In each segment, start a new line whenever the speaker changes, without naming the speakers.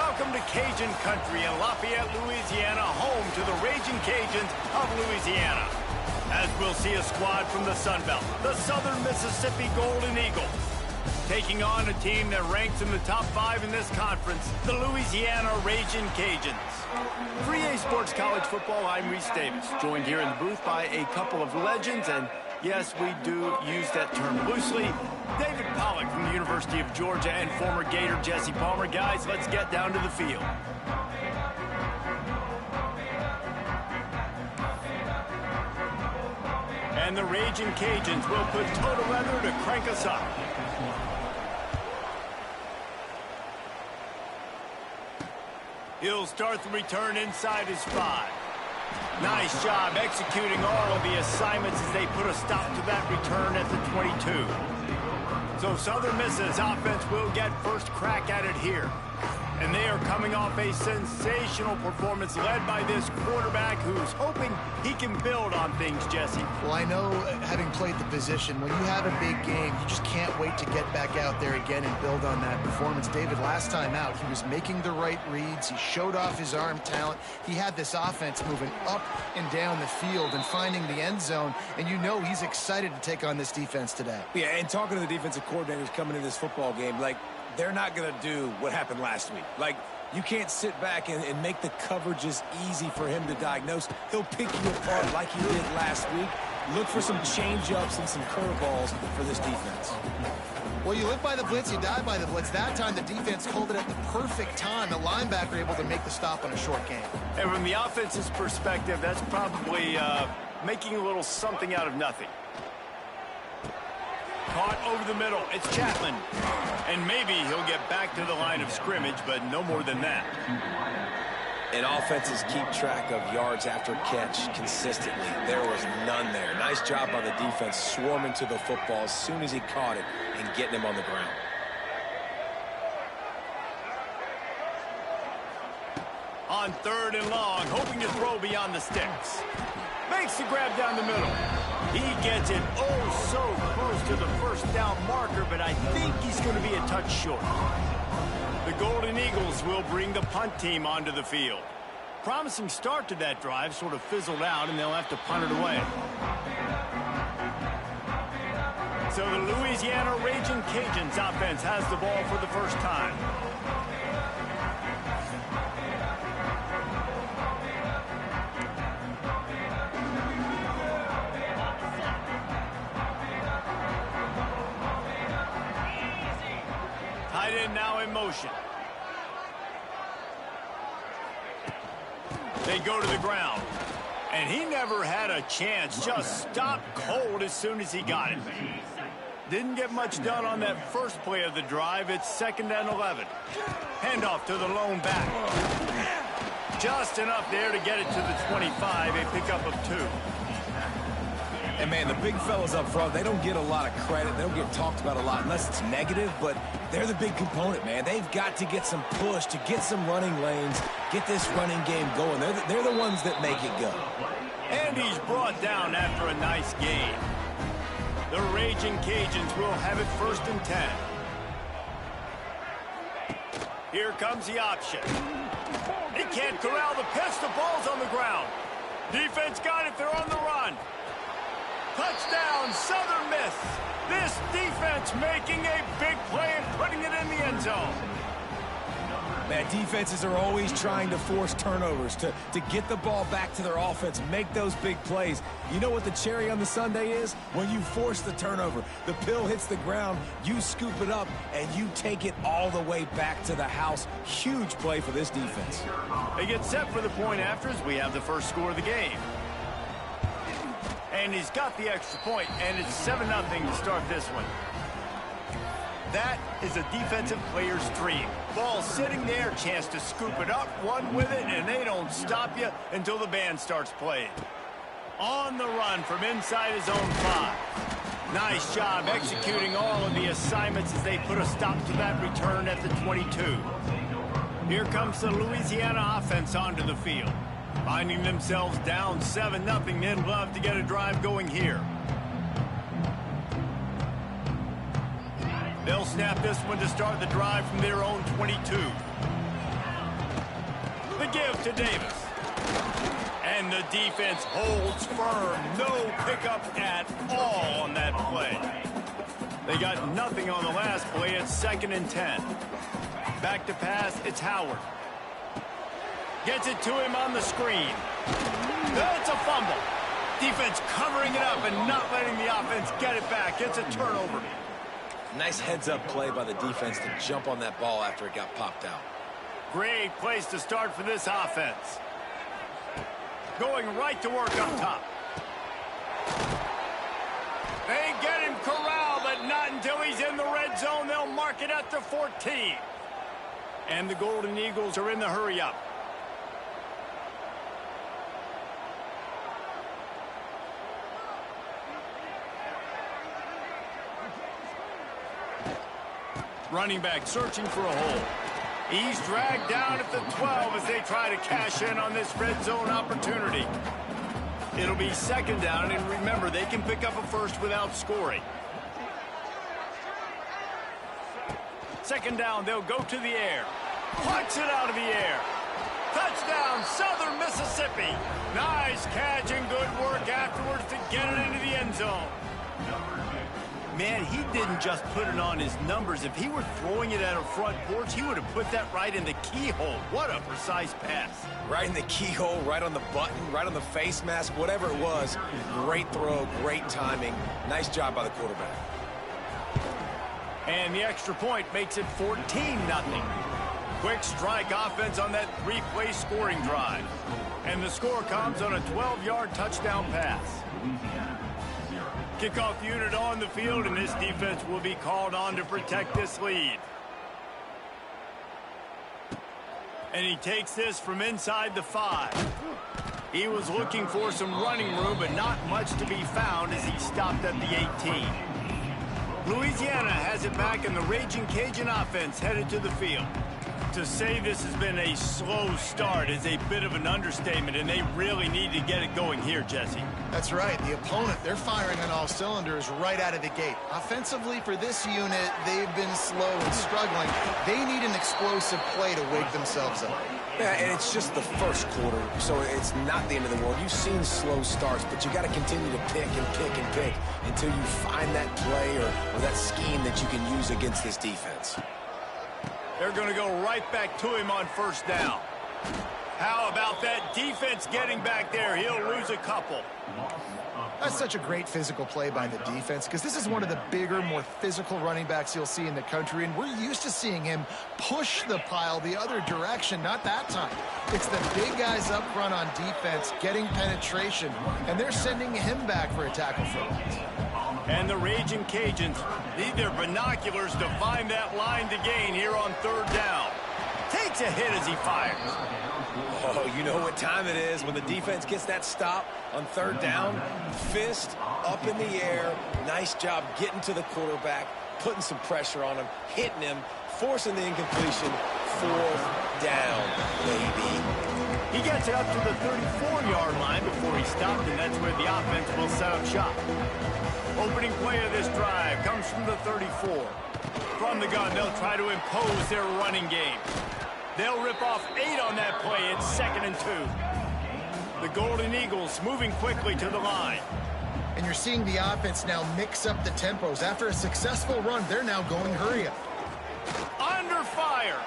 Welcome to Cajun Country in Lafayette, Louisiana, home to the Raging Cajuns of Louisiana. As we'll see a squad from the Sun Belt, the Southern Mississippi Golden Eagles, taking on a team that ranks in the top 5 in this conference, the Louisiana Raging Cajuns. For EA Sports College Football, I'm Reese Davis, joined here in the booth by a couple of legends, and yes, we do use that term loosely. David Pollack from the University of Georgia and former Gator Jesse Palmer. Guys, let's get down to the field. And the Raging Cajuns will put total leather to crank us up. He'll start the return inside his 5. Nice job executing all of the assignments as they put a stop to that return at the 22. So Southern Miss's offense will get first crack at it here. And they are coming off a sensational performance led by this quarterback who's hoping he can build on things, Jesse.
Well, I know, having played the position, when you have a big game, you just can't wait to get back out there again and build on that performance. David, last time out, he was making the right reads. He showed off his arm talent. He had this offense moving up and down the field and finding the end zone. And you know he's excited to take on this defense today.
Yeah, and talking to the defensive coordinators coming into this football game, like, they're not going to do what happened last week. Like, you can't sit back and make the coverages easy for him to diagnose. He'll pick you apart like he did last week. Look for some change-ups and some curveballs for this defense.
Well, you live by the blitz, you die by the blitz. That time, the defense called it at the perfect time. The linebacker able to make the stop on a short game.
And from the offense's perspective, that's probably making a little something out of nothing. Caught over the middle. It's Chapman. And maybe he'll get back to the line of scrimmage, but no more than that.
And offenses keep track of yards after catch consistently. There was none there. Nice job by the defense swarming to the football as soon as he caught it and getting him on the ground.
On 3rd and long, hoping to throw beyond the sticks. Makes the grab down the middle. He gets it oh so close to the first down marker, but I think he's going to be a touch short. The Golden Eagles will bring the punt team onto the field. Promising start to that drive, sort of fizzled out, and they'll have to punt it away. So the Louisiana Raging Cajuns offense has the ball for the first time. Tight end now in motion. They go to the ground. And he never had a chance. Just stopped cold as soon as he got it. Didn't get much done on that first play of the drive. It's 2nd and 11. Handoff to the lone back. Just enough there to get it to the 25. A pickup of 2.
And, man, the big fellas up front, they don't get a lot of credit. They don't get talked about a lot unless it's negative, but they're the big component, man. They've got to get some push, to get some running lanes, get this running game going. They're the ones that make it go.
And he's brought down after a nice gain. The Raging Cajuns will have it 1st and 10. Here comes the option. He can't corral the pitch. The ball's on the ground. Defense got it. They're on the run. Touchdown, Southern Miss. This defense making a big play and putting it in the end zone.
Man, defenses are always trying to force turnovers to get the ball back to their offense, make those big plays. You know what the cherry on the sundae is? When you force the turnover, the pill hits the ground, you scoop it up, and you take it all the way back to the house. Huge play for this defense.
They get set for the point after as we have the first score of the game. And he's got the extra point, and it's 7-0 to start this one. That is a defensive player's dream. Ball sitting there, chance to scoop it up, run with it, and they don't stop you until the band starts playing. On the run from inside his own 5. Nice job executing all of the assignments as they put a stop to that return at the 22. Here comes the Louisiana offense onto the field. Finding themselves down 7-0, they'd love to get a drive going here. They'll snap this one to start the drive from their own 22. off to Davis. And the defense holds firm. No pickup at all on that play. They got nothing on the last play. It's 2nd and 10. Back to pass, it's Howard. Gets it to him on the screen. That's a fumble. Defense covering it up and not letting the offense get it back. It's a turnover.
Nice heads-up play by the defense to jump on that ball after it got popped out.
Great place to start for this offense. Going right to work up top. They get him corralled, but not until he's in the red zone. They'll mark it at the 14. And the Golden Eagles are in the hurry-up. Running back searching for a hole. He's dragged down at the 12 as they try to cash in on this red zone opportunity. It'll be 2nd down, and remember, they can pick up a first without scoring. 2nd down, they'll go to the air. Punch it out of the air. Touchdown, Southern Mississippi. Nice catch and good work afterwards to get it into the end zone. Man, he didn't just put it on his numbers. If he were throwing it at a front porch, he would have put that right in the keyhole. What a precise pass.
Right in the keyhole, right on the button, right on the face mask, whatever it was. Great throw, great timing. Nice job by the quarterback.
And the extra point makes it 14-0. Quick strike offense on that 3-play scoring drive. And the score comes on a 12-yard touchdown pass. Kickoff unit on the field, and this defense will be called on to protect this lead. And he takes this from inside the 5. He was looking for some running room, but not much to be found as he stopped at the 18. Louisiana has it back, and the Raging Cajun offense headed to the field. To say this has been a slow start is a bit of an understatement, and they really need to get it going here, Jesse.
That's right. The opponent, they're firing on all cylinders right out of the gate. Offensively, for this unit, they've been slow and struggling. They need an explosive play to wake themselves up.
Yeah, and it's just the first quarter, so it's not the end of the world. You've seen slow starts, but you got to continue to pick and pick and pick until you find that play or that scheme that you can use against this defense.
They're going to go right back to him on 1st down. How about that defense getting back there? He'll lose a couple.
That's such a great physical play by the defense because this is one of the bigger, more physical running backs you'll see in the country, and we're used to seeing him push the pile the other direction. Not that time. It's the big guys up front on defense getting penetration, and they're sending him back for a tackle for loss.
And the Raging Cajuns need their binoculars to find that line to gain here on 3rd down. Takes a hit as he fires.
Oh, you know what time it is when the defense gets that stop on 3rd down. Fist up in the air. Nice job getting to the quarterback, putting some pressure on him, hitting him, forcing the incompletion. 4th down, baby.
He gets it up to the 34-yard line before he stopped, and that's where the offense will set up shop. Opening play of this drive comes from the 34. From the gun, they'll try to impose their running game. They'll rip off 8 on that play. It's 2nd and 2. The Golden Eagles moving quickly to the line.
And you're seeing the offense now mix up the tempos. After a successful run, they're now going hurry up.
Under fire.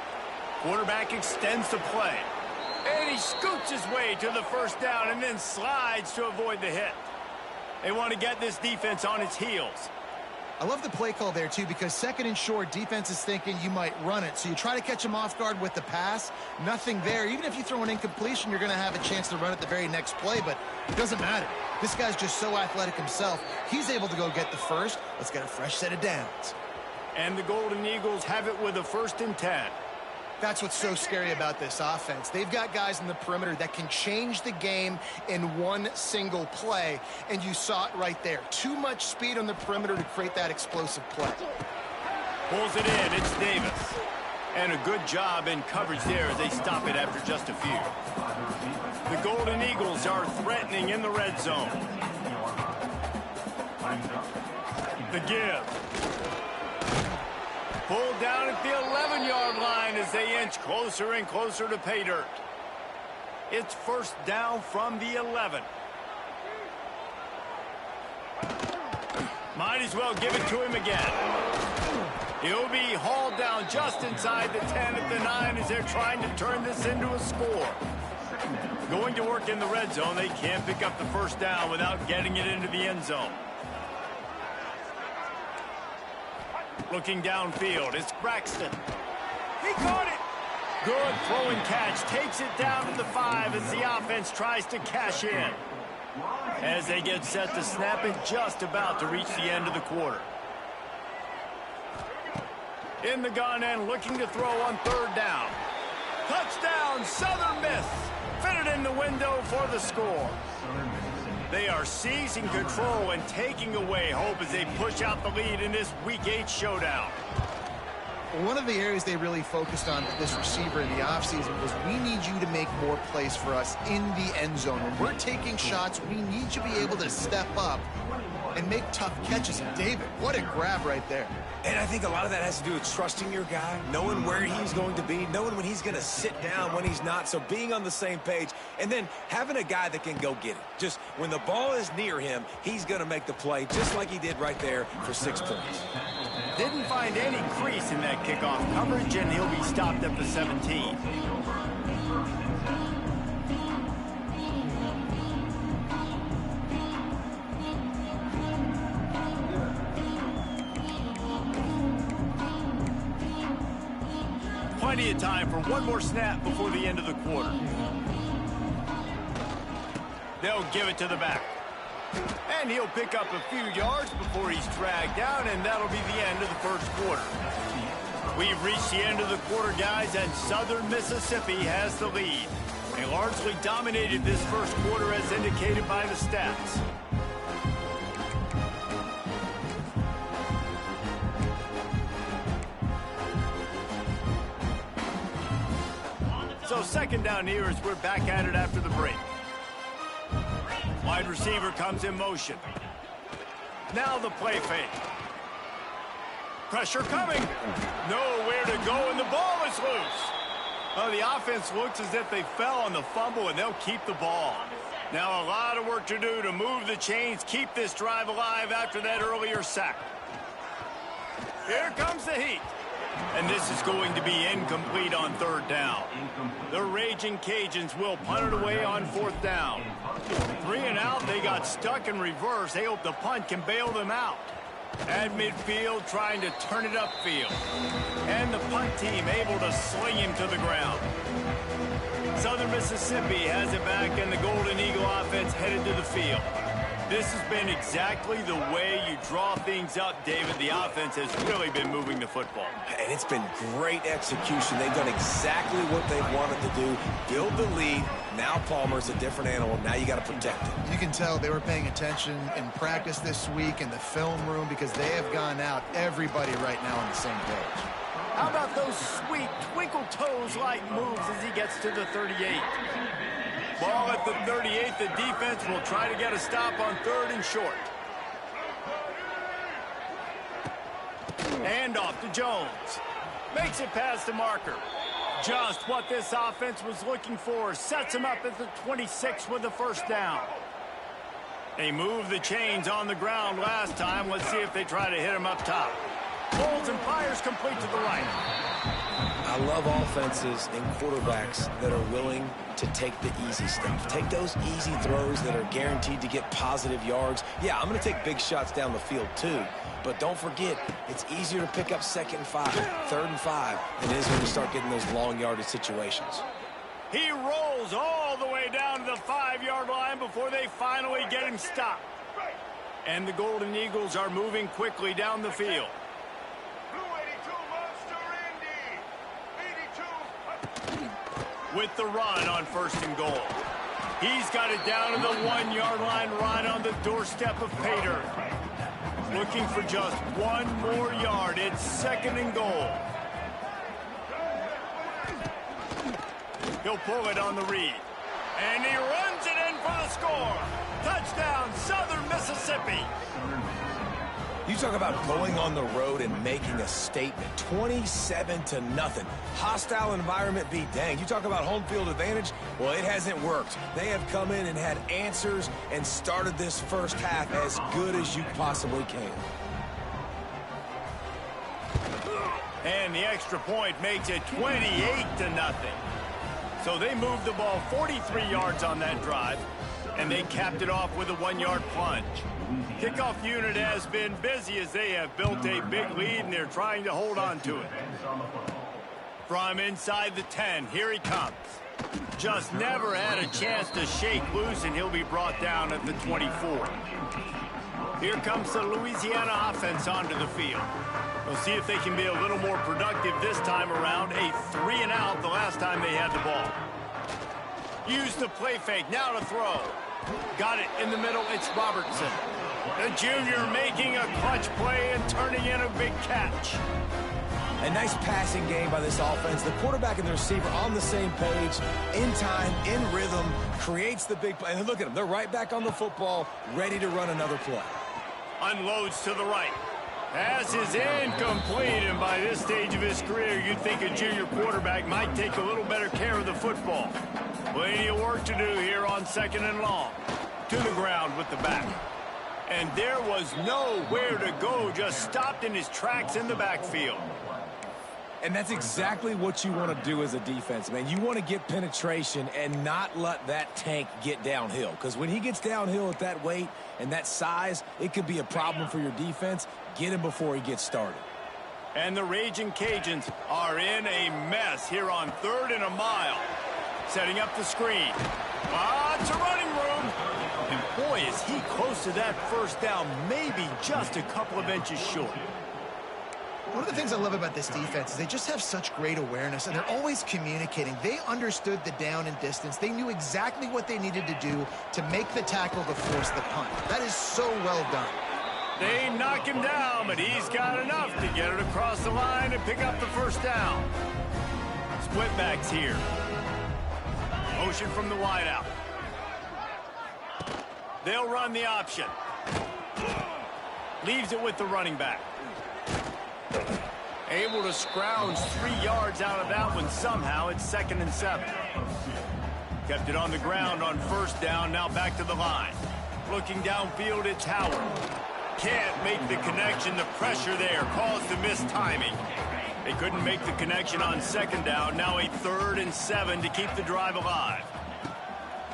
Quarterback extends the play. And he scoots his way to the 1st down and then slides to avoid the hit. They want to get this defense on its heels.
I love the play call there, too, because 2nd and short, defense is thinking you might run it. So you try to catch them off guard with the pass. Nothing there. Even if you throw an incompletion, you're going to have a chance to run it the very next play, but it doesn't matter. This guy's just so athletic himself. He's able to go get the first. Let's get a fresh set of downs.
And the Golden Eagles have it with a 1st and 10.
That's what's so scary about this offense. They've got guys in the perimeter that can change the game in one single play, and you saw it right there. Too much speed on the perimeter to create that explosive play.
Pulls it in. It's Davis. And a good job in coverage there as they stop it after just a few. The Golden Eagles are threatening in the red zone. The give. Pulled down at the 11-yard line as they inch closer and closer to pay dirt. It's first down from the 11. Might as well give it to him again. He'll be hauled down just inside the 10 at the 9 as they're trying to turn this into a score. Going to work in the red zone, they can't pick up the first down without getting it into the end zone. Looking downfield, it's Braxton. He caught it. Good throwing catch, takes it down to the 5 as the offense tries to cash in. As they get set to snap it, just about to reach the end of the quarter. In the gun and looking to throw on third down. Touchdown, Southern Miss. Fitted in the window for the score. They are seizing control and taking away hope as they push out the lead in this Week 8 showdown.
One of the areas they really focused on with this receiver in the offseason was we need you to make more plays for us in the end zone. When we're taking shots, we need you to be able to step up and make tough catches. And David, what a grab right there.
And I think a lot of that has to do with trusting your guy, knowing where he's going to be, knowing when he's going to sit down, when he's not, so being on the same page, and then having a guy that can go get it. Just when the ball is near him, he's going to make the play, just like he did right there for 6 points.
Didn't find any crease in that kickoff coverage, and he'll be stopped at the 17. Plenty of time for one more snap before the end of the quarter. They'll give it to the back. And he'll pick up a few yards before he's dragged down, and that'll be the end of the first quarter. We've reached the end of the quarter, guys, and Southern Mississippi has the lead. They largely dominated this first quarter as indicated by the stats. So second down here as we're back at it after the break. Wide receiver comes in motion. Now the play fake. Pressure coming. Nowhere to go, and the ball is loose. Well, the offense looks as if they fell on the fumble, and they'll keep the ball. Now a lot of work to do to move the chains, keep this drive alive after that earlier sack. Here comes the heat. And this is going to be incomplete on third down. The Raging Cajuns will punt it away on fourth down. 3 and out, they got stuck in reverse. They hope the punt can bail them out. At midfield, trying to turn it upfield. And the punt team able to sling him to the ground. Southern Mississippi has it back, and the Golden Eagle offense headed to the field. This has been exactly the way you draw things up, David. The offense has really been moving the football.
And it's been great execution. They've done exactly what they've wanted to do. Build the lead. Now Palmer's a different animal. Now you got to protect it.
You can tell they were paying attention in practice this week in the film room because they have gone out, everybody right now on the same page.
How about those sweet twinkle toes-like moves as he gets to the 38? Ball at the 38. The defense will try to get a stop on third and short. And off to Jones. Makes it past the marker. Just what this offense was looking for. Sets him up at the 26 with the first down. They moved the chains on the ground last time. Let's see if they try to hit him up top. Holds and fires complete to the right.
I love offenses and quarterbacks that are willing to take the easy stuff. Take those easy throws that are guaranteed to get positive yards. Yeah, I'm going to take big shots down the field too. But don't forget, it's easier to pick up 2nd and 5, 3rd and 5 than it is when you start getting those long yardage situations.
He rolls all the way down to the 5-yard line before they finally get him stopped. And the Golden Eagles are moving quickly down the field. With the run on 1st and goal. He's got it down to the 1-yard line right on the doorstep of Pater. Looking for just 1 more yard. It's 2nd and goal. He'll pull it on the read. And he runs it in for the score. Touchdown, Southern Mississippi.
You talk about going on the road and making a statement. 27-0. Hostile environment be danged. You talk about home field advantage. Well, it hasn't worked. They have come in and had answers and started this first half as good as you possibly can.
And the extra point makes it 28-0. So they moved the ball 43 yards on that drive, and they capped it off with a 1-yard plunge. Kickoff unit has been busy as they have built a big lead, and they're trying to hold on to it. From inside the 10, here he comes. Just never had a chance to shake loose, and he'll be brought down at the 24. Here comes the Louisiana offense onto the field. We'll see if they can be a little more productive this time around. A 3-and-out the last time they had the ball. Use the play fake, now to throw. Got it in the middle, it's Robertson. The junior making a clutch play and turning in a big catch.
A nice passing game by this offense. The quarterback and the receiver on the same page, in time, in rhythm, creates the big play. And look at them, they're right back on the football, ready to run another play.
Unloads to the right. Pass is incomplete, and by this stage of his career, you'd think a junior quarterback might take a little better care of the football. Plenty of work to do here on 2nd and long. To the ground with the back. And there was nowhere to go, just stopped in his tracks in the backfield.
And that's exactly what you want to do as a defense, man. You want to get penetration and not let that tank get downhill. Because when he gets downhill at that weight and that size, it could be a problem for your defense. Get him before he gets started.
And the Raging Cajuns are in a mess here on 3rd and a mile. Setting up the screen. Lots of running room. And boy, is he close to that first down, maybe just a couple of inches short.
One of the things I love about this defense is they just have such great awareness, and they're always communicating. They understood the down and distance. They knew exactly what they needed to do to make the tackle to force the punt. That is so well done.
They knock him down, but he's got enough to get it across the line and pick up the first down. Split backs here. Motion from the wideout. They'll run the option. Leaves it with the running back. Able to scrounge 3 yards out of that one somehow. It's 2nd and 7. Kept it on the ground on first down. Now back to the line. Looking downfield, it's Howard. Can't make the connection. The pressure there caused the missed timing. They couldn't make the connection on 2nd down. Now a 3rd and 7 to keep the drive alive.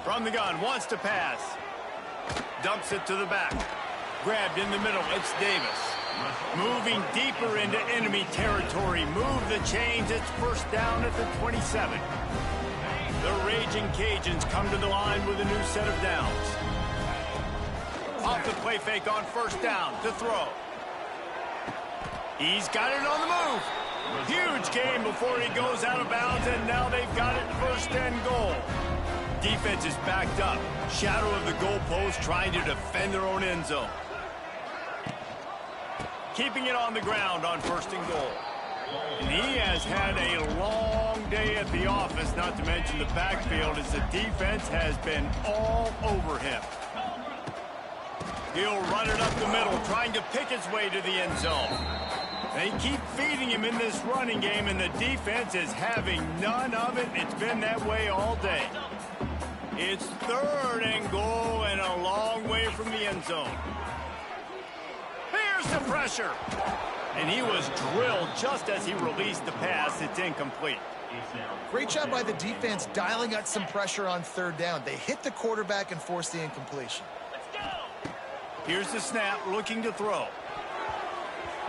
From the gun, wants to pass. Dumps it to the back. Grabbed in the middle, it's Davis. Moving deeper into enemy territory. Move the chains, it's first down at the 27. The Raging Cajuns come to the line with a new set of downs. Off the play fake on first down to throw. He's got it on the move. Huge game before he goes out of bounds, and now they've got it 1st and goal. Defense is backed up. Shadow of the goalpost trying to defend their own end zone. Keeping it on the ground on 1st and goal. And he has had a long day at the office, not to mention the backfield, as the defense has been all over him. He'll run it up the middle, trying to pick his way to the end zone. They keep feeding him in this running game, and the defense is having none of it. It's been that way all day. It's 3rd and goal and a long way from the end zone. Here's the pressure. And he was drilled just as he released the pass. It's incomplete.
Great job by the defense dialing out some pressure on 3rd down. They hit the quarterback and forced the incompletion.
Here's the snap, looking to throw.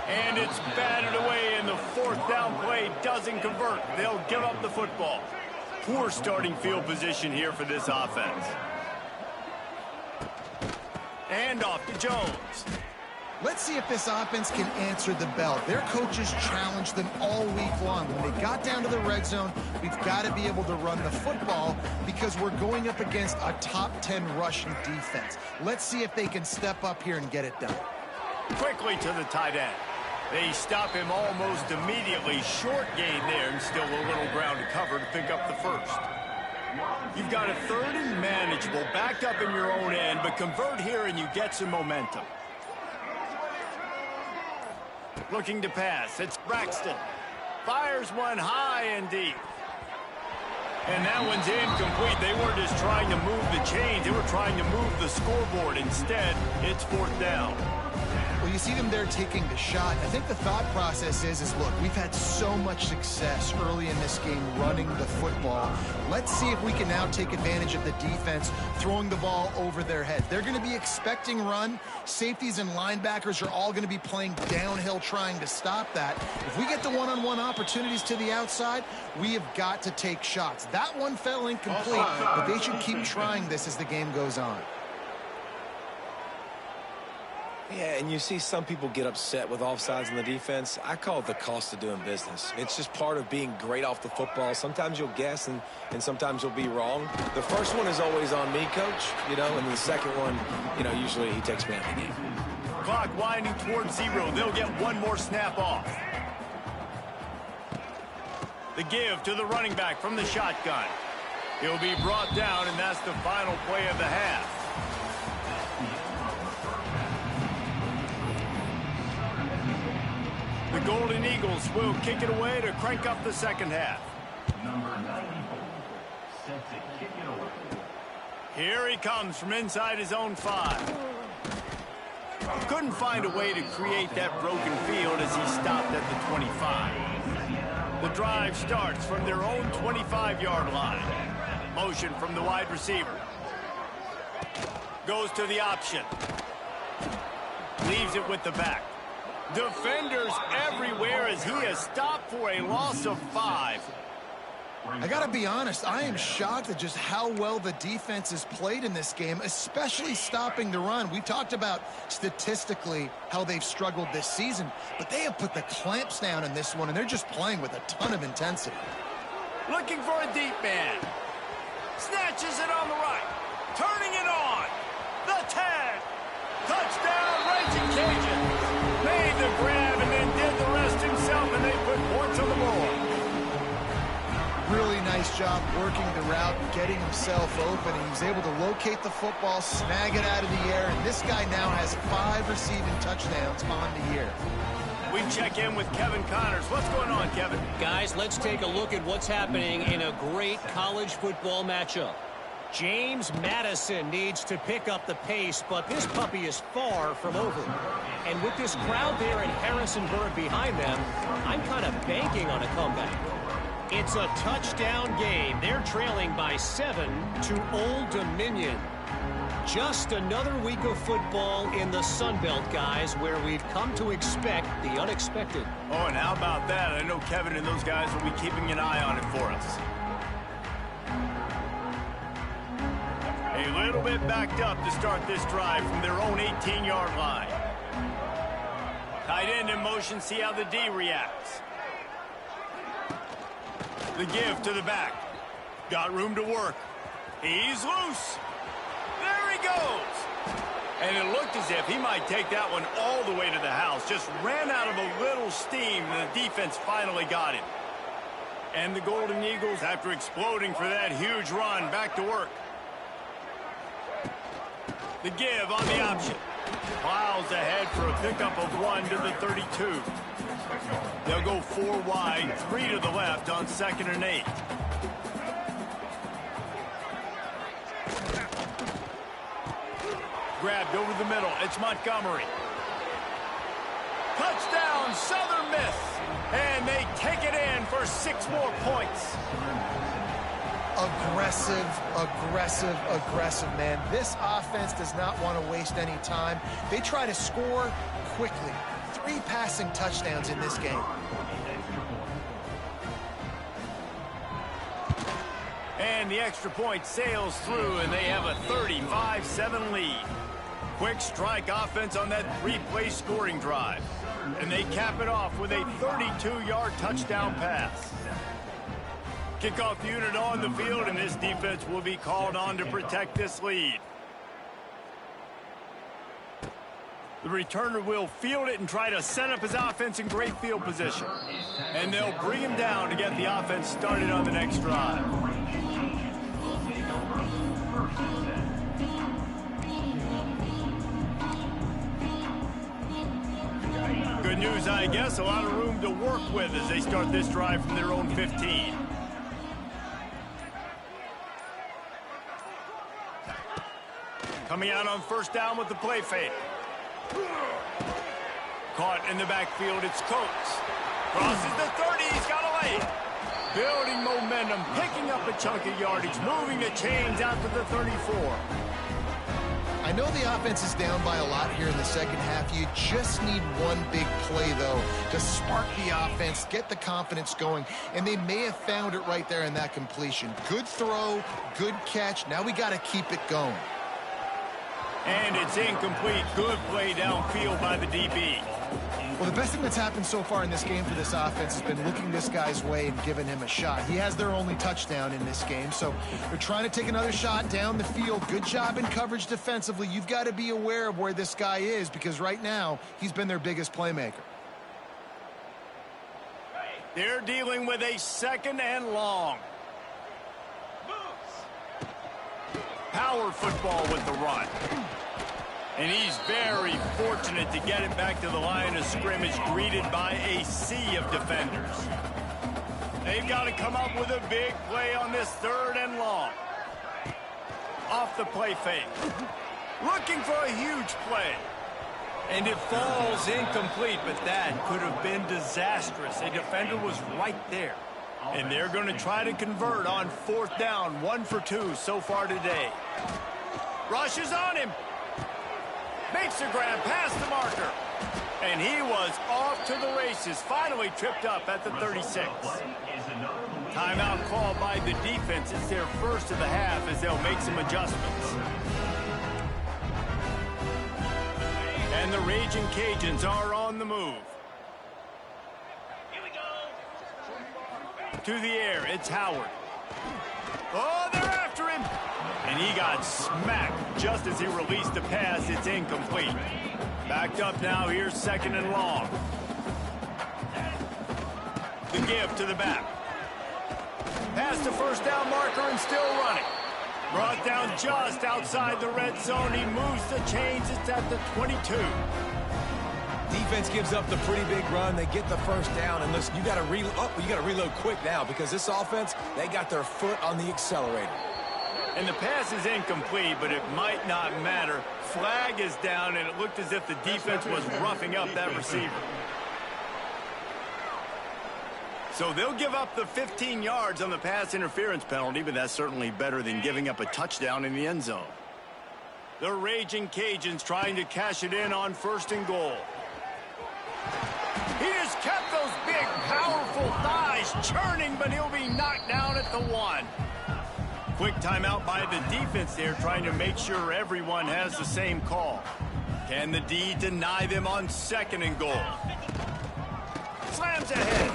And it's batted away, and the 4th down play doesn't convert. They'll give up the football. Poor starting field position here for this offense. And off to Jones.
Let's see if this offense can answer the bell. Their coaches challenged them all week long. When they got down to the red zone, we've got to be able to run the football because we're going up against a top 10 rushing defense. Let's see if they can step up here and get it done.
Quickly to the tight end. They stop him almost immediately. Short gain there, and still a little ground to cover to pick up the first. You've got a 3rd and manageable, backed up in your own end, but convert here and you get some momentum. Looking to pass. It's Braxton. Fires one high and deep. And that one's incomplete. They weren't just trying to move the chains. They were trying to move the scoreboard. Instead, it's 4th down.
Well, you see them there taking the shot. I think the thought process is look, we've had so much success early in this game running the football. Let's see if we can now take advantage of the defense throwing the ball over their head. They're going to be expecting run. Safeties and linebackers are all going to be playing downhill trying to stop that. If we get the one-on-one opportunities to the outside, we have got to take shots. That one fell incomplete, but they should keep trying this as the game goes on.
Yeah, and you see some people get upset with offsides in the defense. I call it the cost of doing business. It's just part of being great off the football. Sometimes you'll guess and sometimes you'll be wrong. The first one is always on me, coach, and the second one, usually he takes me out of the game.
Clock winding towards 0. They'll get one more snap off. The give to the running back from the shotgun. He'll be brought down, and that's the final play of the half. The Golden Eagles will kick it away to crank up the second half. Number 94, set to kick it away. Here he comes from inside his own 5. Couldn't find a way to create that broken field as he stopped at the 25. The drive starts from their own 25-yard line. Motion from the wide receiver. Goes to the option. Leaves it with the back. Defenders everywhere as he is stopped for a loss of 5.
I got to be honest, I am shocked at just how well the defense has played in this game, especially stopping the run. We've talked about statistically how they've struggled this season, but they have put the clamps down in this one, and they're just playing with a ton of intensity.
Looking for a deep man. Snatches it on the right. Turning it on. The 10. Touchdown, Raging Cajuns. Made the grab and then did the rest himself, and they put points on the board.
Really nice job working the route, getting himself open, and he was able to locate the football, snag it out of the air, and this guy now has 5 receiving touchdowns on the year.
We check in with Kevin Connors. What's going on, Kevin?
Guys, let's take a look at what's happening in a great college football matchup. James Madison needs to pick up the pace, but this puppy is far from over. And with this crowd there in Harrisonburg behind them, I'm kind of banking on a comeback. It's a touchdown game. They're trailing by 7 to Old Dominion. Just another week of football in the Sun Belt, guys, where we've come to expect the unexpected.
Oh, and how about that? I know Kevin and those guys will be keeping an eye on it for us. A little bit backed up to start this drive from their own 18-yard line. Tight end in motion, see how the D reacts. The give to the back. Got room to work. He's loose. There he goes. And it looked as if he might take that one all the way to the house. Just ran out of a little steam, and the defense finally got him. And the Golden Eagles, after exploding for that huge run, back to work. The give on the option. Plows ahead for a pickup of 1 to the 32. They'll go 4 wide, 3 to the left on 2nd and 8. Grabbed over the middle. It's Montgomery. Touchdown, Southern Miss. And they take it in for 6 more points. Aggressive, man. This offense does not want to waste any time. They try to score quickly. 3 passing touchdowns in this game. And the extra point sails through, and they have a 35-7 lead. Quick strike offense on that 3-play scoring drive. And they cap it off with a 32-yard touchdown pass. Kickoff unit on the field, and this defense will be called on to protect this lead. The returner will field it and try to set up his offense in great field position. And they'll bring him down to get the offense started on the next drive. Good news, I guess. A lot of room to work with as they start this drive from their own 15. Coming out on first down with the play fake. Caught in the backfield, it's Coates. Crosses the 30, he's got a lane. Building momentum, picking up a chunk of yardage, moving the chains out to the 34.
I know the offense is down by a lot here in the second half. You just need one big play, though, to spark the offense, get the confidence going, and they may have found it right there in that completion. Good throw, good catch. Now we got to keep it going.
And it's incomplete. Good play downfield by the DB.
Well, the best thing that's happened so far in this game for this offense has been looking this guy's way and giving him a shot. He has their only touchdown in this game, so they're trying to take another shot down the field. Good job in coverage defensively. You've got to be aware of where this guy is because right now he's been their biggest playmaker.
They're dealing with a 2nd and long. Power football with the run. And he's very fortunate to get it back to the line of scrimmage, greeted by a sea of defenders. They've got to come up with a big play on this 3rd and long. Off the play fake. Looking for a huge play. And it falls incomplete, but that could have been disastrous. A defender was right there. And they're going to try to convert on 4th down, 1 for 2 so far today. Rushes on him. Makes the grab past the marker. And he was off to the races. Finally tripped up at the 36. Timeout called by the defense. It's their first of the half as they'll make some adjustments. And the Raging Cajuns are on the move. Here we go. To the air, it's Howard. Oh, they're after him. And he got smacked just as he released the pass. It's incomplete. Backed up now. Here's 2nd and long. The give to the back. Past the first down marker and still running. Brought down just outside the red zone. He moves the chains. It's at the 22.
Defense gives up the pretty big run. They get the first down. And listen, you got to reload quick now because this offense, they got their foot on the accelerator.
And the pass is incomplete, but it might not matter. Flag is down, and it looked as if the defense was roughing up that receiver. So they'll give up the 15 yards on the pass interference penalty, but that's certainly better than giving up a touchdown in the end zone. The Raging Cajuns trying to cash it in on 1st and goal. He just kept those big, powerful thighs churning, but he'll be knocked down at the 1. Quick timeout by the defense there, trying to make sure everyone has the same call. Can the D deny them on 2nd and goal? Slams ahead.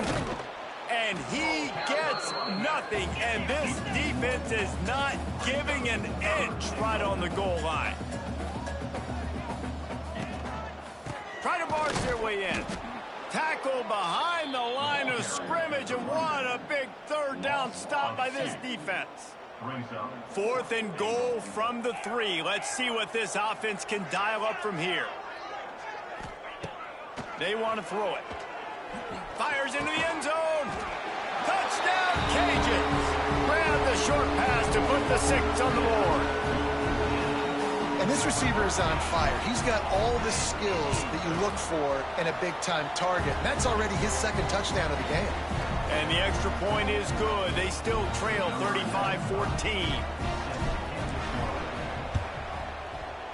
And he gets nothing. And this defense is not giving an inch right on the goal line. Try to barge their way in. Tackle behind the line of scrimmage, and what a big 3rd down stop by this defense. 4th and goal from the 3. Let's see what this offense can dial up from here. They want to throw it. Fires into the end zone. Touchdown, Cajuns. Grab the short pass to put the 6 on the board.
And this receiver is on fire. He's got all the skills that you look for in a big-time target. And that's already his 2nd touchdown of the game.
And the extra point is good. They still trail 35-14.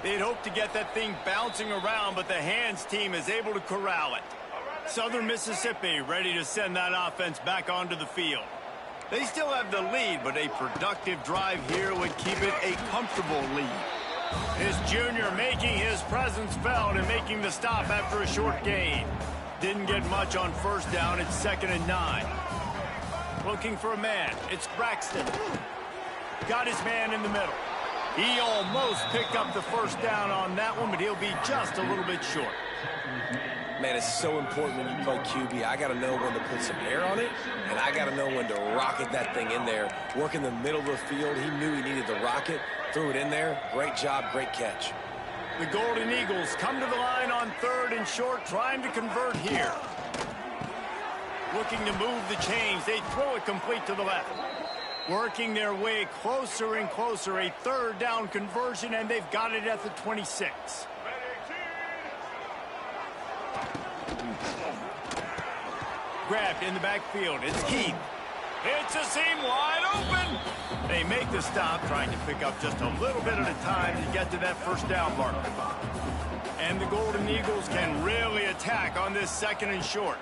They'd hoped to get that thing bouncing around, but the hands team is able to corral it. Southern Mississippi ready to send that offense back onto the field. They still have the lead, but a productive drive here would keep it a comfortable lead. This junior making his presence felt and making the stop after a short gain. Didn't get much on 1st down. It's 2nd and 9. Looking for a man. It's Braxton. Got his man in the middle. He almost picked up the 1st down on that one, but he'll be just a little bit short.
Man, it's so important when you play QB. I got to know when to put some air on it, and I got to know when to rocket that thing in there. Work in the middle of the field. He knew he needed to rocket, threw it in there. Great job, great catch.
The Golden Eagles come to the line on 3rd and short, trying to convert here. Looking to move the chains. They throw it complete to the left. Working their way closer and closer. A 3rd down conversion, and they've got it at the 26. Grabbed in the backfield. It's Keith. It's a seam wide open. They make the stop, trying to pick up just a little bit at a time to get to that 1st down mark. And the Golden Eagles can really attack on this 2nd and short.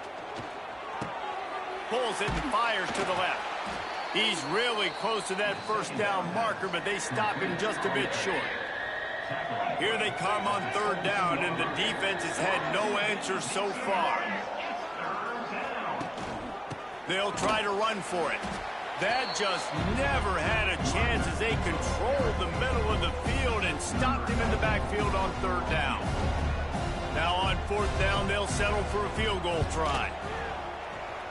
Pulls it and fires to the left. He's really close to that 1st down marker, but they stop him just a bit short. Here they come on 3rd down, and the defense has had no answer so far. They'll try to run for it. That just never had a chance as they controlled the middle of the field and stopped him in the backfield on 3rd down. Now on 4th down, they'll settle for a field goal try.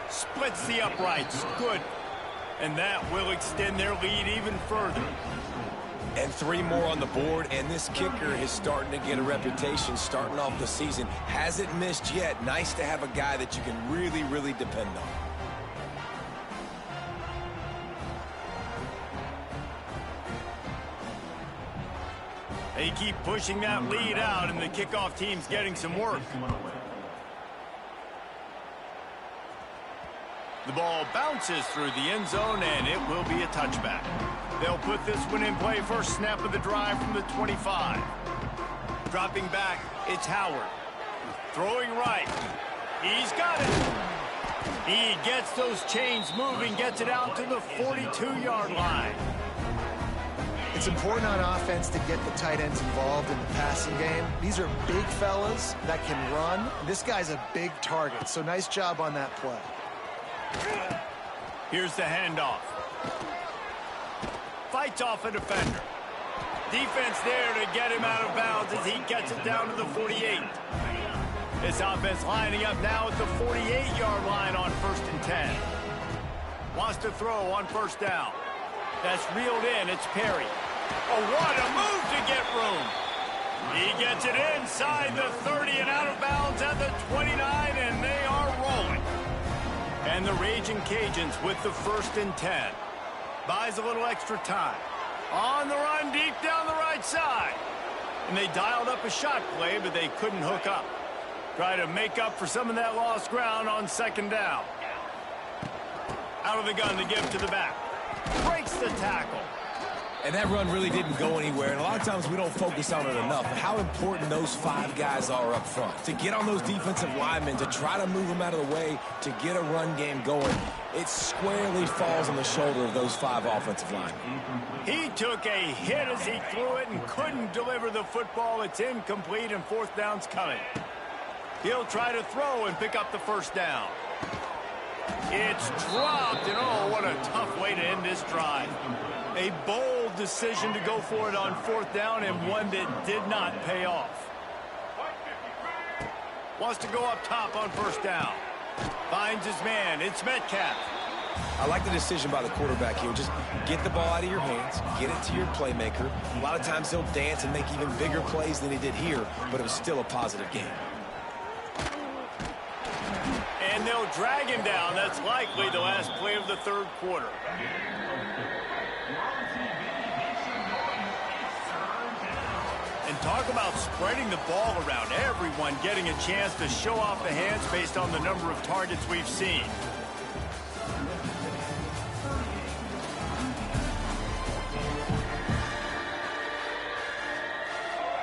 Splits the uprights. Good. And that will extend their lead even further.
And 3 more on the board, and this kicker is starting to get a reputation starting off the season. Hasn't missed yet. Nice to have a guy that you can really, really depend on.
They keep pushing that lead out, and the kickoff team's getting some work. The ball bounces through the end zone, and it will be a touchback. They'll put this one in play. First snap of the drive from the 25. Dropping back, it's Howard. Throwing right. He's got it. He gets those chains moving, gets it out to the 42-yard line.
It's important on offense to get the tight ends involved in the passing game. These are big fellas that can run. This guy's a big target, so nice job on that play.
Here's the handoff. Fights off a defender. Defense there to get him out of bounds as he gets it down to the 48. This offense lining up now at the 48-yard line on 1st and 10. Wants to throw on 1st down. That's reeled in. It's Perry. Oh, what a move to get room. He gets it inside the 30 and out of bounds at the 29, and they are rolling. And the Raging Cajuns with the 1st and 10. Buys a little extra time. On the run deep down the right side. And they dialed up a shot play, but they couldn't hook up. Try to make up for some of that lost ground on 2nd down. Out of the gun to give to the back. Breaks the tackle.
And that run really didn't go anywhere, and a lot of times we don't focus on it enough. How important those 5 guys are up front. To get on those defensive linemen, to try to move them out of the way, to get a run game going, it squarely falls on the shoulder of those 5 offensive linemen.
He took a hit as he threw it and couldn't deliver the football. It's incomplete, and 4th down's coming. He'll try to throw and pick up the 1st down. It's dropped, and oh, what a tough way to end this drive. A bold decision to go for it on 4th down, and one that did not pay off. Wants to go up top on 1st down. Finds his man. It's Metcalf.
I like the decision by the quarterback here. Just get the ball out of your hands, get it to your playmaker. A lot of times he'll dance and make even bigger plays than he did here, but it was still a positive game.
And they'll drag him down. That's likely the last play of the 3rd quarter. And talk about spreading the ball around. Everyone getting a chance to show off the hands based on the number of targets we've seen.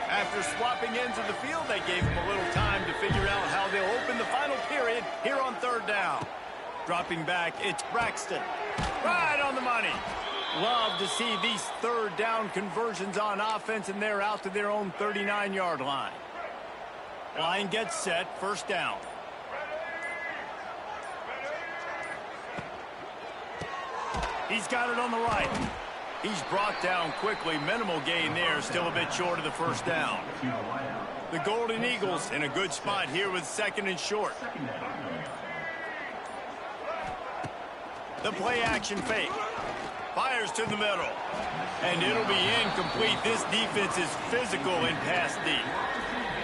After swapping ends of the field, they gave him a little time to figure out how they'll open the final period here on 3rd down. Dropping back, it's Braxton. Right on the money. Love to see these 3rd down conversions on offense, and they're out to their own 39-yard line. Line gets set, 1st down. He's got it on the right. He's brought down quickly. Minimal gain there. Still a bit short of the 1st down. The Golden Eagles in a good spot here with 2nd and short. The play action fake. Fires fires to the middle. And it'll be incomplete. This defense is physical and pass deep.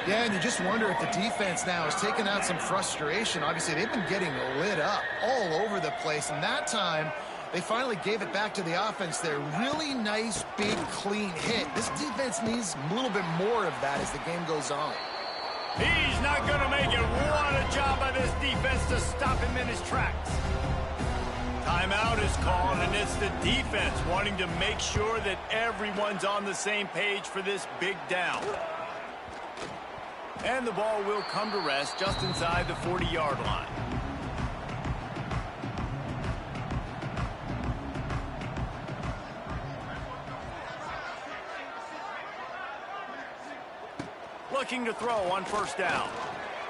Yeah, and you just wonder if the defense now has taken out some frustration. Obviously, they've been getting lit up all over the place. And that time, they finally gave it back to the offense there. Really nice, big, clean hit. This defense needs a little bit more of that as the game goes on.
He's not going to make it. What a job by this defense to stop him in his tracks. Timeout is called, and it's the defense wanting to make sure that everyone's on the same page for this big down. And the ball will come to rest just inside the 40-yard line. Looking to throw on first down.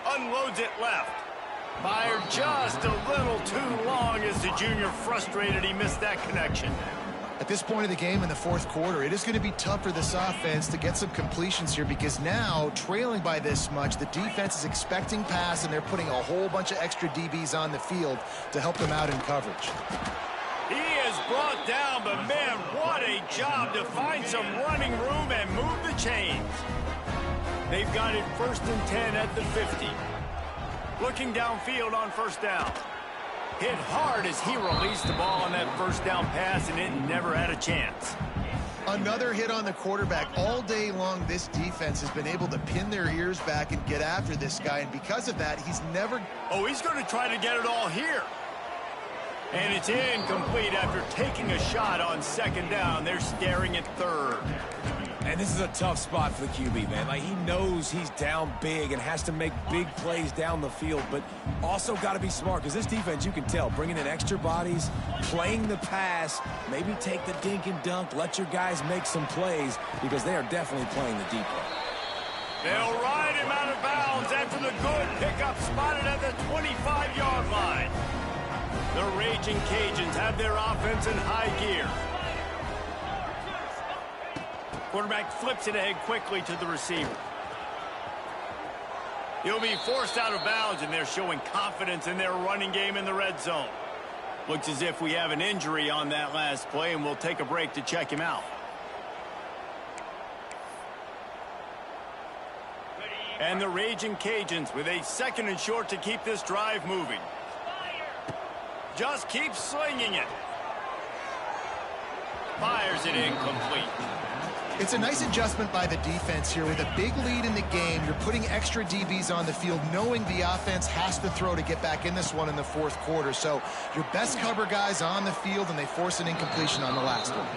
Unloads it left. Fired just a little too long as the junior frustrated he missed that connection.
At this point of the game in the fourth quarter, it is going to be tough for this offense to get some completions here because now, trailing by this much, the defense is expecting pass, and they're putting a whole bunch of extra DBs on the field to help them out in coverage.
He is brought down, but man, what a job to find some running room and move the chains. They've got it 1st and 10 at the 50. Looking downfield on first down. Hit hard as he released the ball on that first down pass, and it never had a chance.
Another hit on the quarterback. All day long, this defense has been able to pin their ears back and get after this guy, and because of that, he's never...
Oh, he's going to try to get it all here. And it's incomplete after taking a shot on second down. They're staring at third.
And this is a tough spot for the QB, man. Like, he knows he's down big and has to make big plays down the field, but also got to be smart because this defense, you can tell, bringing in extra bodies, playing the pass, maybe take the dink and dunk, let your guys make some plays because they are definitely playing the deep play.
They'll ride him out of bounds after the good pickup spotted at the 25-yard line. The Raging Cajuns have their offense in high gear. Quarterback flips it ahead quickly to the receiver. He'll be forced out of bounds, and they're showing confidence in their running game in the red zone. Looks as if we have an injury on that last play, and we'll take a break to check him out. And the Raging Cajuns with a 2nd and short to keep this drive moving. Just keep slinging it. Fires it incomplete.
It's a nice adjustment by the defense here. With a big lead in the game, you're putting extra DBs on the field, knowing the offense has to throw to get back in this one in the fourth quarter. So your best cover guys on the field, and they force an incompletion on the last one.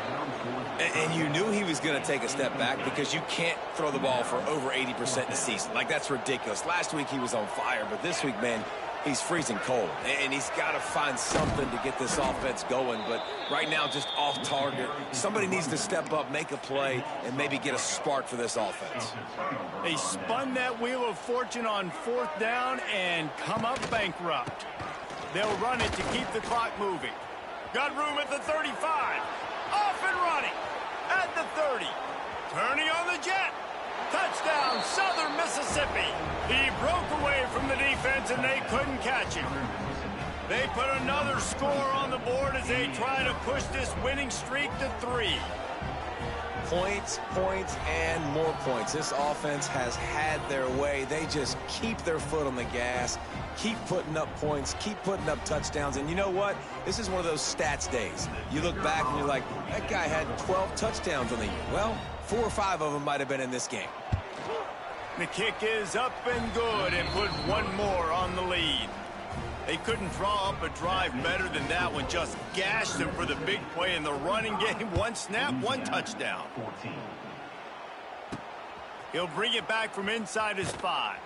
And you knew he was going to take a step back because you can't throw the ball for over 80% in the season. Like, that's ridiculous. Last week he was on fire, but this week, man, he's freezing cold. And he's got to find something to get this offense going. But right now, just off target. Somebody needs to step up, make a play, and maybe get a spark for this offense.
They spun that wheel of fortune on fourth down and come up bankrupt. They'll run it to keep the clock moving. Got room at the 35. Off and running at the 30. Turning on the jet. Touchdown, Southern Mississippi. He broke away from the defense, and they couldn't catch him. They put another score on the board as they try to push this winning streak to 3.
Points, points, and more points. This offense has had their way. They just keep their foot on the gas, keep putting up points, keep putting up touchdowns. And you know what? This is one of those stats days. You look back and you're like, that guy had 12 touchdowns on the year. Well, 4 or 5 of them might have been in this game.
The kick is up and good, and put one more on the lead. They couldn't draw up a drive better than that one. Just gashed them for the big play in the running game. 1 snap, 1 touchdown. He'll bring it back from inside his 5.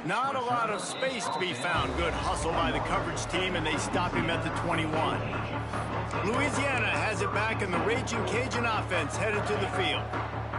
Not a lot of space to be found. Good hustle by the coverage team, and they stop him at the 21. Louisiana has it back, and the Raging Cajun offense headed to the field.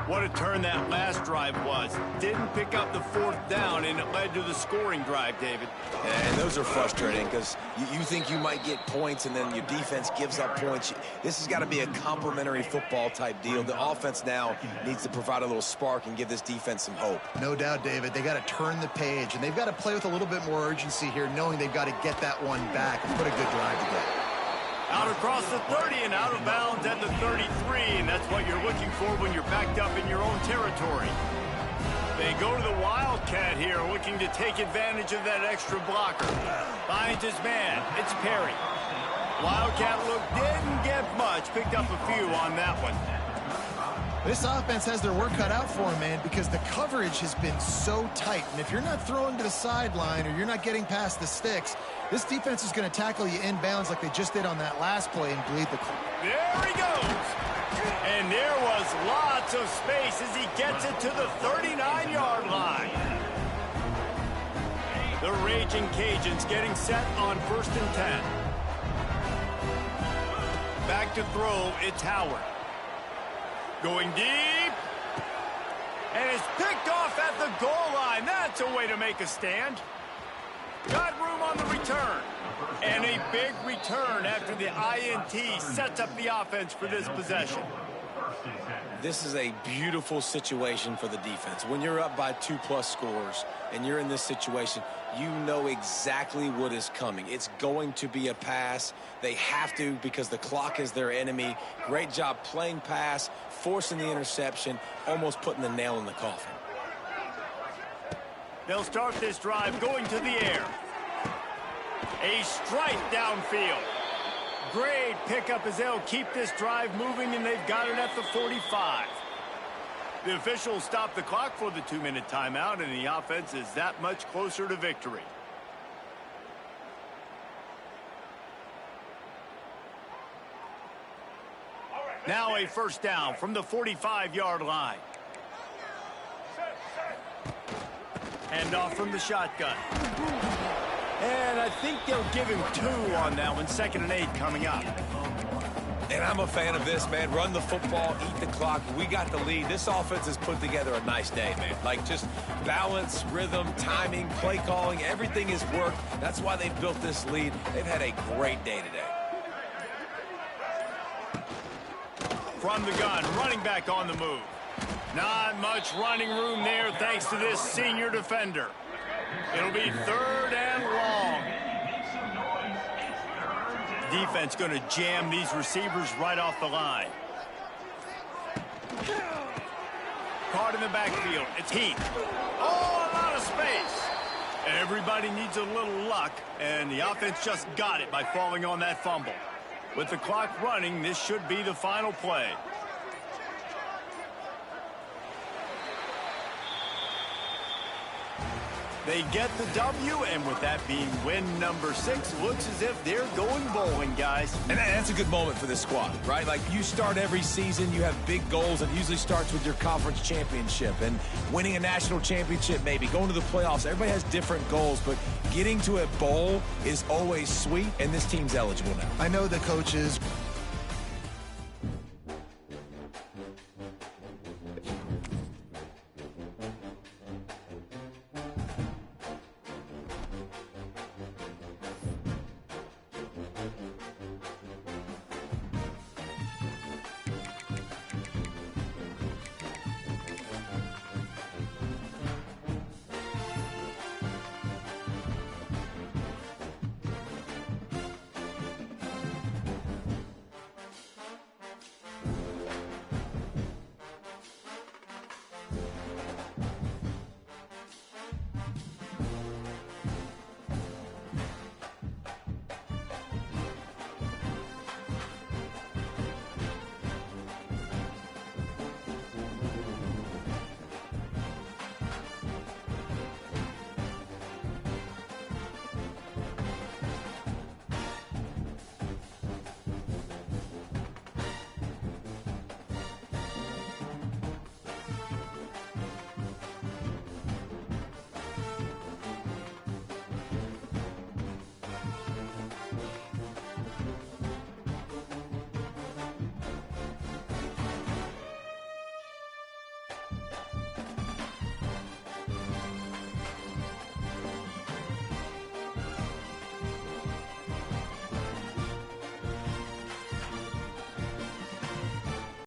What a turn that last drive was. Didn't pick up the 4th down, and it led to the scoring drive, David.
And those are frustrating because you think you might get points, and then your defense gives up points. This has got to be a complimentary football type deal. The offense now needs to provide a little spark and give this defense some hope.
No doubt, David. They got to turn the page, and they've got to play with a little bit more urgency here, knowing they've got to get that one back and put a good drive together.
Out across the 30 and out of bounds at the 33, and that's what you're looking for when you're backed up in your own territory. They go to the Wildcat here, looking to take advantage of that extra blocker. Finds his man. It's Perry. Wildcat look didn't get much. Picked up a few on that one.
This offense has their work cut out for them, man, because the coverage has been so tight. And if you're not throwing to the sideline or you're not getting past the sticks, this defense is going to tackle you inbounds like they just did on that last play and bleed the clock.
There he goes. And there was lots of space as he gets it to the 39-yard line. The Raging Cajuns getting set on 1st and 10. Back to throw, it's Howard. Going deep. And it's picked off at the goal line. That's a way to make a stand. Got room on the return. And a big return after the INT sets up the offense for this possession.
This is a beautiful situation for the defense. When you're up by 2+ scores and you're in this situation, you know exactly what is coming. It's going to be a pass. They have to because the clock is their enemy. Great job playing pass, forcing the interception, almost putting the nail in the coffin.
They'll start this drive going to the air. A strike downfield. Great pickup as they'll keep this drive moving, and they've got it at the 45. The officials stop the clock for the 2-minute timeout, and the offense is that much closer to victory. Now a first down from the 45-yard line. Hand off from the shotgun. And I think they'll give him 2 on that one. 2nd and 8 coming up.
And I'm a fan of this, man. Run the football, eat the clock. We got the lead. This offense has put together a nice day, man. Like just balance, rhythm, timing, play calling. Everything has worked. That's why they've built this lead. They've had a great day today.
From the gun, running back on the move. Not much running room there thanks to this senior defender. It'll be 3rd and long. Defense going to jam these receivers right off the line. Caught in the backfield. It's Heath. Oh, a lot of space. Everybody needs a little luck, and the offense just got it by falling on that fumble. With the clock running, this should be the final play. They get the W, and with that being win number 6, looks as if they're going bowling, guys.
And that's a good moment for this squad, right? Like, you start every season, you have big goals. It usually starts with your conference championship and winning a national championship, maybe going to the playoffs. Everybody has different goals, but getting to a bowl is always sweet, and this team's eligible now.
I know the coaches